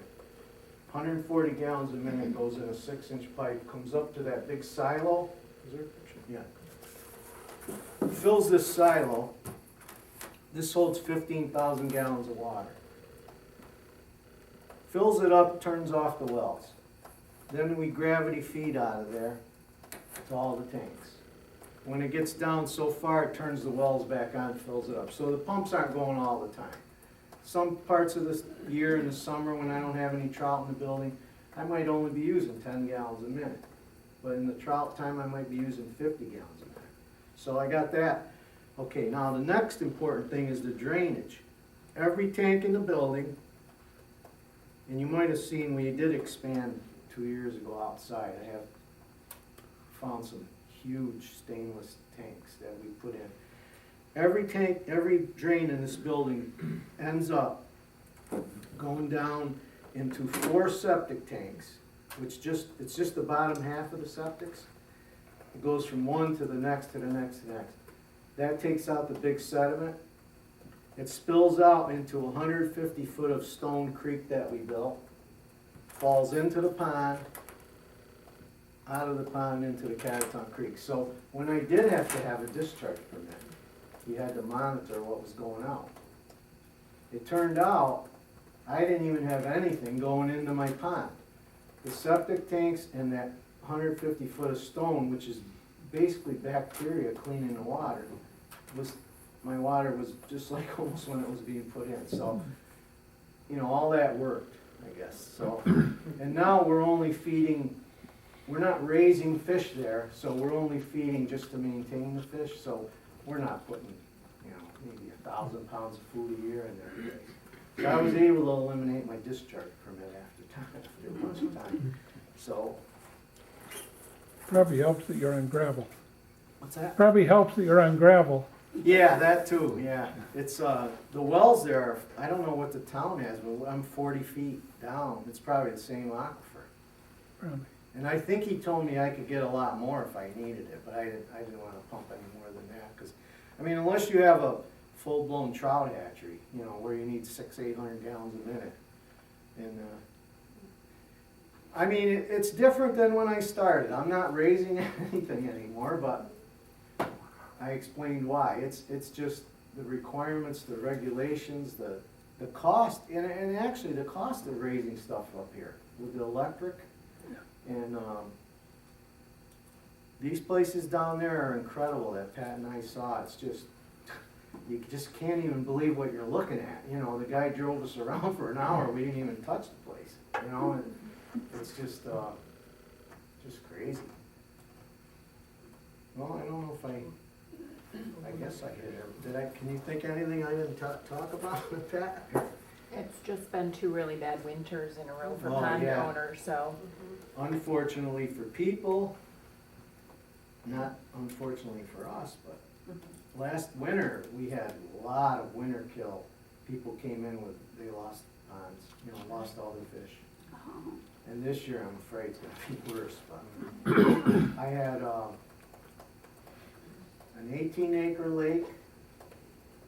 A: 140 gallons a minute goes in a 6-inch pipe, comes up to that big silo. Is there a picture? Yeah. Fills this silo. This holds 15,000 gallons of water. Fills it up, turns off the wells. Then we gravity feed out of there to all the tanks. When it gets down so far, it turns the wells back on, fills it up. So the pumps aren't going all the time. Some parts of this year in the summer when I don't have any trout in the building, I might only be using 10 gallons a minute. But in the trout time, I might be using 50 gallons a minute. So I got that. Okay, now the next important thing is the drainage. Every tank in the building And you might have seen, we did expand 2 years ago outside. I have found some huge stainless tanks that we put in. Every tank, every drain in this building ends up going down into 4 septic tanks, it's just the bottom half of the septics. It goes from one to the next, to the next, to the next. That takes out the big sediment. It spills out into 150 foot of stone creek that we built, falls into the pond, out of the pond into the Cataton Creek. So when I did have to have a discharge permit, you had to monitor what was going out. It turned out I didn't even have anything going into my pond. The septic tanks and that 150 foot of stone, which is basically bacteria cleaning the water, my water was just like almost when it was being put in. So, you know, all that worked, I guess. So, and now we're only feeding, we're not raising fish there, so we're only feeding just to maintain the fish. So we're not putting, you know, maybe 1,000 pounds of food a year in there. So I was able to eliminate my discharge permit after a bunch of time. So,
B: Probably helps that you're on gravel.
A: what's that?
B: Probably helps that you're on gravel.
A: Yeah, that too, yeah. It's, the wells there, I don't know what the town has, but I'm 40 feet down. It's probably the same aquifer.
B: Probably.
A: And I think he told me I could get a lot more if I needed it, but I didn't wanna pump any more than that, cause, I mean, unless you have a full-blown trout hatchery, you know, where you need 600-800 gallons a minute. And, I mean, it's different than when I started. I'm not raising anything anymore, but I explained why. It's just the requirements, the regulations, the cost, and actually the cost of raising stuff up here with the electric. And, these places down there are incredible that Pat and I saw. It's just, you just can't even believe what you're looking at. You know, the guy drove us around for an hour, we didn't even touch the place, you know, and it's just crazy. Well, I don't know if I guess I hit it. Can you think of anything I didn't talk about with Pat?
E: It's just been 2 really bad winters in a row for
A: Oh,
E: pond
A: yeah.
E: owners, so.
A: Unfortunately for people, not unfortunately for us, but last winter, we had a lot of winter kill. People came in with, they lost ponds, you know, lost all their fish. And this year, I'm afraid it's gonna be worse, but I had, an 18-acre lake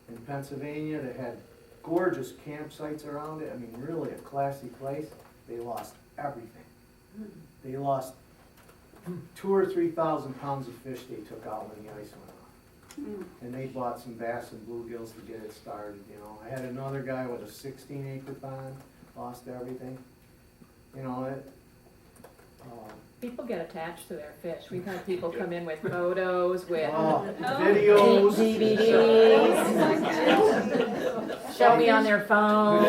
A: in Pennsylvania that had gorgeous campsites around it. I mean, really a classy place. They lost everything. They lost 2,000 or 3,000 pounds of fish they took out when the ice went off. And they bought some bass and bluegills to get it started, you know. I had another guy with a 16-acre pond, lost everything. You know,
E: People get attached to their fish. We've had people come in with photos, with
A: videos.
E: DVDs, show me on their phones.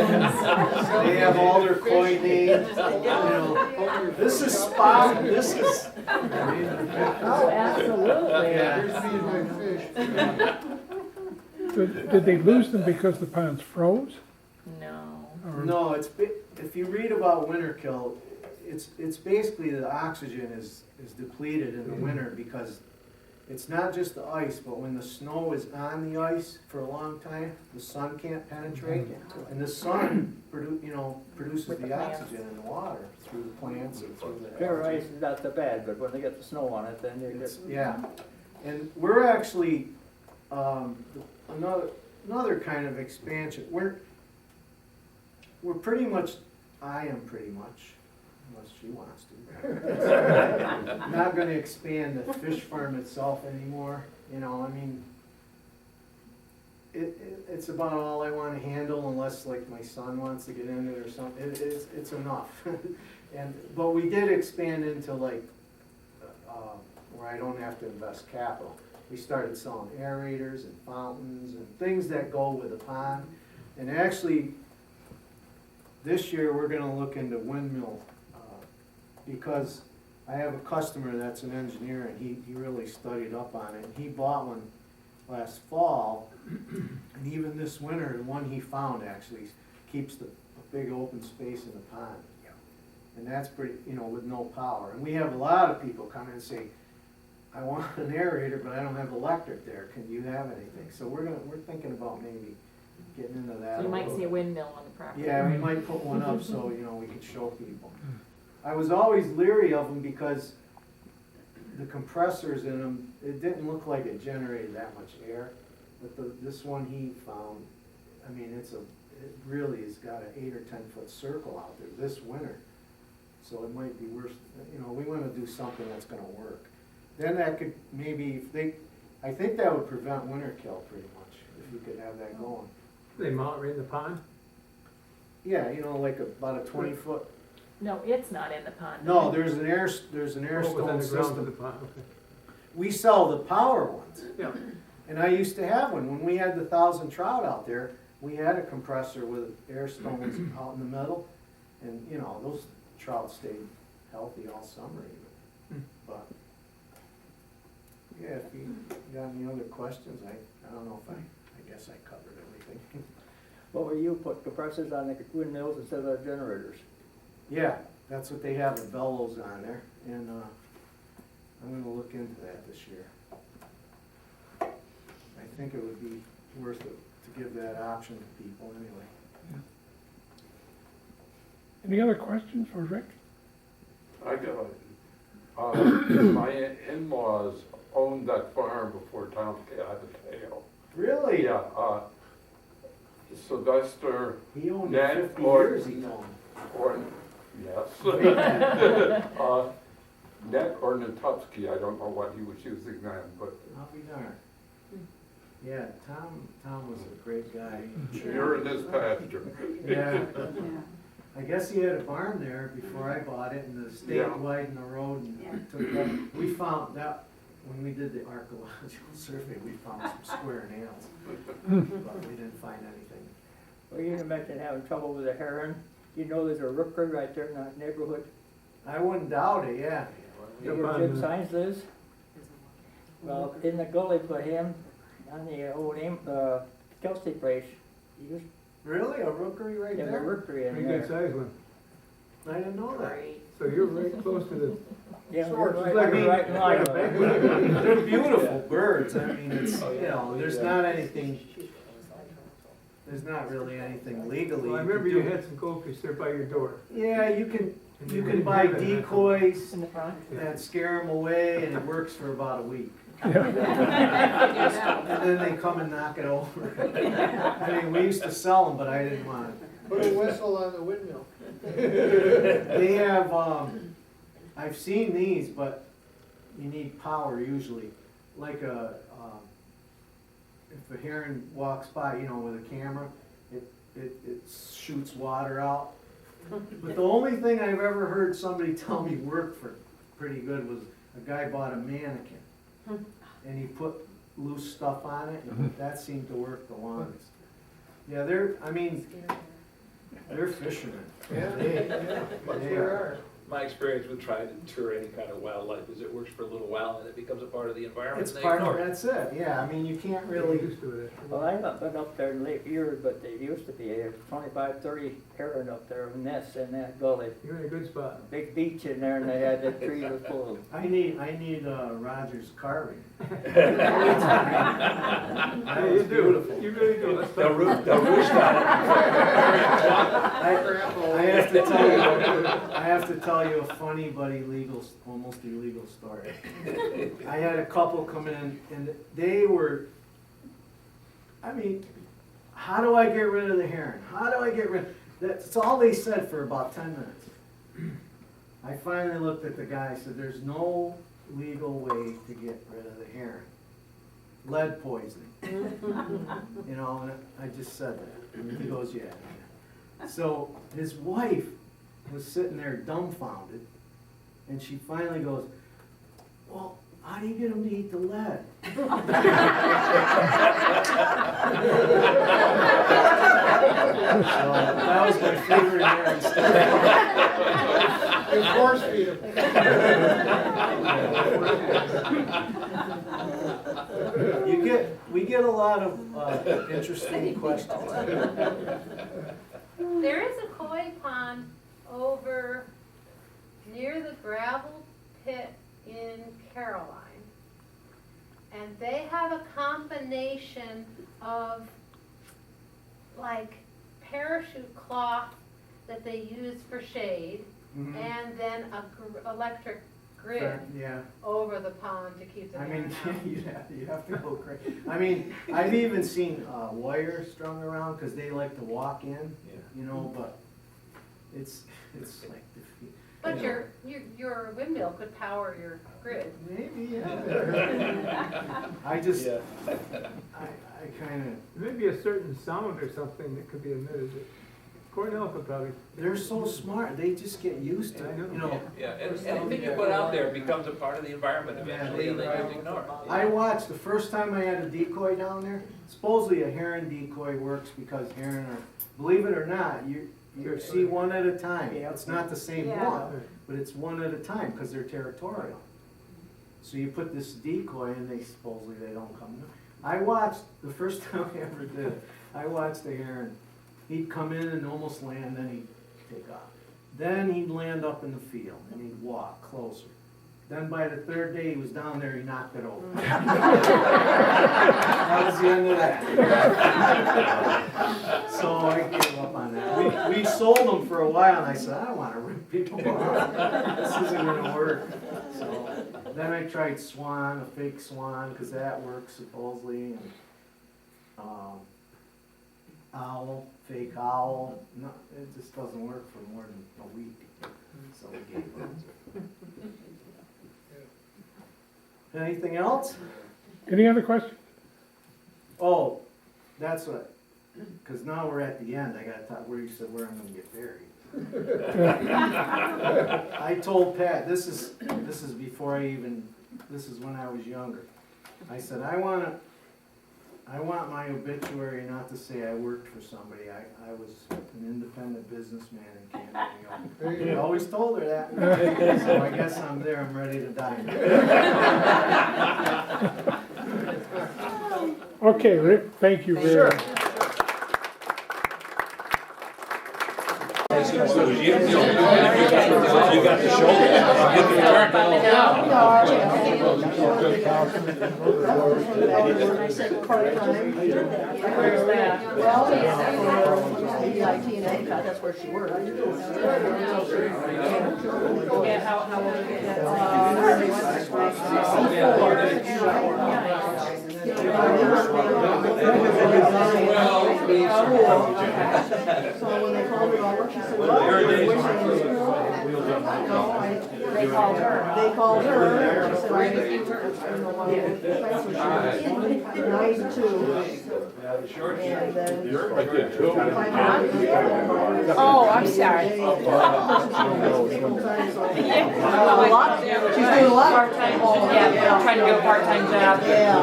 A: They have all their koi names, you know. This is spot, this is.
E: Oh, absolutely.
A: Yeah.
I: Here's me and my fish.
B: So did they lose them because the ponds froze?
E: No.
B: Or-
A: No, if you read about winter kill, it's basically the oxygen is depleted in the winter because it's not just the ice, but when the snow is on the ice for a long time, the sun can't penetrate, and the sun produces
E: With the
A: the
E: plants.
A: oxygen in the water through the plants and through the.
H: Bare ice is not so bad, but when they get the snow on it, then you get.
A: Yeah, and we're actually, another kind of expansion, we're pretty much, I am pretty much, unless she wants to, not gonna expand the fish farm itself anymore, you know, I mean, it's about all I wanna handle unless like my son wants to get in it or something, it's enough. But we did expand into like, where I don't have to invest capital. We started selling aerators and fountains and things that go with the pond. And actually, this year, we're gonna look into windmill, because I have a customer that's an engineer and he really studied up on it. And he bought one last fall, and even this winter, the one he found actually keeps the big open space in the pond. And that's pretty, you know, with no power. And we have a lot of people come in and say, I want an aerator, but I don't have electric there, can you have anything? So we're thinking about maybe getting into that.
E: So you might
A: little
E: see a
A: bit.
E: windmill on the property.
A: Yeah, we might put one up so, you know, we can show people. I was always leery of them because the compressors in them, it didn't look like it generated that much air. But this one he found, I mean, it really has got an 8 or 10 foot circle out there this winter. So it might be worse, you know, we wanna do something that's gonna work. Then that could maybe, I think that would prevent winter kill pretty much, if you could have that going.
G: They mount right in the pond?
A: Yeah, you know, like about a 20-foot.
E: No, it's not in the pond.
A: No, there's an air
G: Oh, it was
A: stone
G: underground to the
A: system.
G: pond, okay.
A: We sell the power ones.
G: Yeah.
A: And I used to have one. When we had the 1,000 trout out there, we had a compressor with air stones out in the middle. And, you know, those trout stayed healthy all summer even. But, yeah, if you got any other questions, I don't know if I guess I covered everything.
H: What were you put compressors on the windmills instead of the generators?
A: Yeah, that's what they have, the bellows on there. And, I'm gonna look into that this year. I think it would be worth it to give that option to people anyway.
B: Any other questions for Rick?
J: I got my in-laws owned that farm before Tom had a tail.
A: Really?
J: Yeah, Sylvester,
A: He owned
J: Ned
A: it 50
J: or-
A: years, he told me.
J: or, yes. Ned or Natupsky, I don't know what he was using then, but
A: I'll be darned. Yeah, Tom was a great guy.
J: you're in his pasture.
A: Yeah,
D: Yeah.
A: I guess he had a barn there before I bought it, and the state
J: Yeah.
A: widened the road and took that. We found that, when we did the archaeological survey, we found some square nails, but we didn't find anything.
H: Well, you mentioned having trouble with the heron. You know there's a rookery right there in that neighborhood.
A: I wouldn't doubt it, yeah.
H: You know where Jim Sines lives? Well, in the gully for him, on the old Kelsey place, you just
A: Really, a rookery right
H: have a
A: there?
H: rookery in
G: Pretty good
H: there.
G: size one.
A: I didn't know that.
E: Great.
G: So you're right close to the,
H: Yeah,
A: Sure,
H: we're
A: I mean,
H: right in line with it.
A: They're beautiful birds, I mean, it's, you know, there's not anything, there's not really anything legally.
G: well, I
A: you
G: remember
A: can
G: you
A: do.
G: had some goldfish there by your door.
A: Yeah, you can
G: And
A: You
G: they
A: can
G: were
A: buy
G: given that.
A: decoys
E: In the front?
A: that scare them away, and it works for about a week.
B: Yeah.
A: And then they come and knock it over. I mean, we used to sell them, but I didn't want it.
I: Put a whistle on the windmill.
A: They have, I've seen these, but you need power usually. Like if a heron walks by, you know, with a camera, it shoots water out. But the only thing I've ever heard somebody tell me worked for pretty good was a guy bought a mannequin. And he put loose stuff on it, and that seemed to work the longest. Yeah, they're fishermen.
I: Yeah.
A: They are.
K: My experience with trying to deter any kind of wildlife is it works for a little while and it becomes a part of the environment
A: It's
K: and they
A: part of,
K: ignore it.
A: that's it, yeah, I mean, you can't
G: You're
A: really,
G: used to it.
H: Well, I haven't been up there in late years, but there used to be a 25, 30 heron up there, nests in that gully.
G: You're in a good spot.
H: Big beach in there, and they had that tree was full of.
A: I need Roger's carving. That
G: Yeah,
A: was
G: you do.
A: beautiful.
G: You really do. Let's
K: They'll
G: talk.
K: roost on
A: I have to tell you a funny but illegal, almost illegal story. I had a couple come in and they were, I mean, how do I get rid of the heron? How do I get rid? That's all they said for about 10 minutes. I finally looked at the guy and said, there's no legal way to get rid of the heron. Lead poisoning. You know, and I just said that. And he goes, yeah. So his wife was sitting there dumbfounded, and she finally goes, well, how do you get him to eat the lead? So that was my favorite heron story.
I: You force feed
A: We get a lot of interesting questions.
L: There is a koi pond over near the gravel pit in Caroline. And they have a combination of like parachute cloth that they use for shade
A: Mhm.
L: and then electric grid
A: Yeah,
L: over the pond to keep the
A: I
L: air
A: mean,
L: out.
A: you have to go crazy. I mean, I've even seen, wire strung around, cause they like to walk in, you know, but it's like defeat.
L: But
A: you know.
L: your windmill could power your grid.
A: Maybe, yeah. I just,
K: Yeah.
A: I kinda,
G: Maybe a certain sound or something that could be emitted. Cornell could probably.
A: they're so smart, they just get used to
G: I
A: it,
G: know.
A: you know.
K: Yeah, and anything you put out there becomes a part of the environment eventually, and they just ignore it.
A: I watched, the first time I had a decoy down there, supposedly a heron decoy works because heron are, believe it or not, you see one at a time. It's not the same
L: Yeah.
A: one, but it's one at a time because they're territorial. So you put this decoy and they supposedly they don't come. I watched, the first time I ever did it, I watched a heron. He'd come in and almost land, then he'd take off. Then he'd land up in the field and he'd walk closer. Then by the third day he was down there, he knocked it over. That was the end of that. So I gave up on that. We sold them for a while and I said, I don't wanna rip people off. This isn't gonna work. So then I tried swan, a fake swan, cause that works supposedly, and, owl, fake owl. No, it just doesn't work for more than a week. So we gave up. Anything else?
B: Any other questions?
A: Oh, that's what, cause now we're at the end, I gotta talk, where you said where I'm gonna get buried. I told Pat, this is before this is when I was younger. I said, I want my obituary not to say I worked for somebody, I was an independent businessman in Canada, you know. I always told her that, so I guess I'm there, I'm ready to die.
B: Okay, Rick, thank you very much.
K: You got the shoulder, you can
F: I said part-time. Well, EIT and ACOT, that's where she worked.
E: Yeah, how old are you?
F: So when they called her over, she said, well,
E: They called her.
F: they called her, she said, I don't know why, that's what she was, 92. And then.
E: Oh, I'm sorry.
F: She's doing a lot.
E: Part-time, yeah, trying to do a part-time job.
F: Yeah.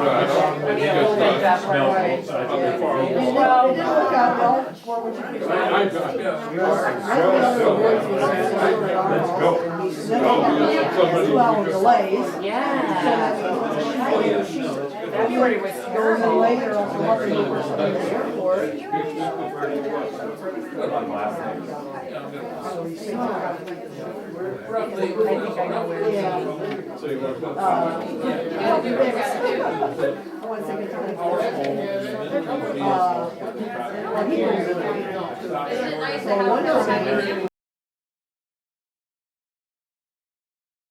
E: Full-time job, part-time.
F: It didn't work out well for what you could. Let's go. 2 hour delays.
E: Yeah. February was
F: Goes in
E: terrible.
F: later on the other numbers in the airport.
E: Roughly, I think I know where it
F: Yeah.
E: is.
F: I want to say good time. Well, he was.
L: Is it nice to
F: Well, one
L: have?
F: time,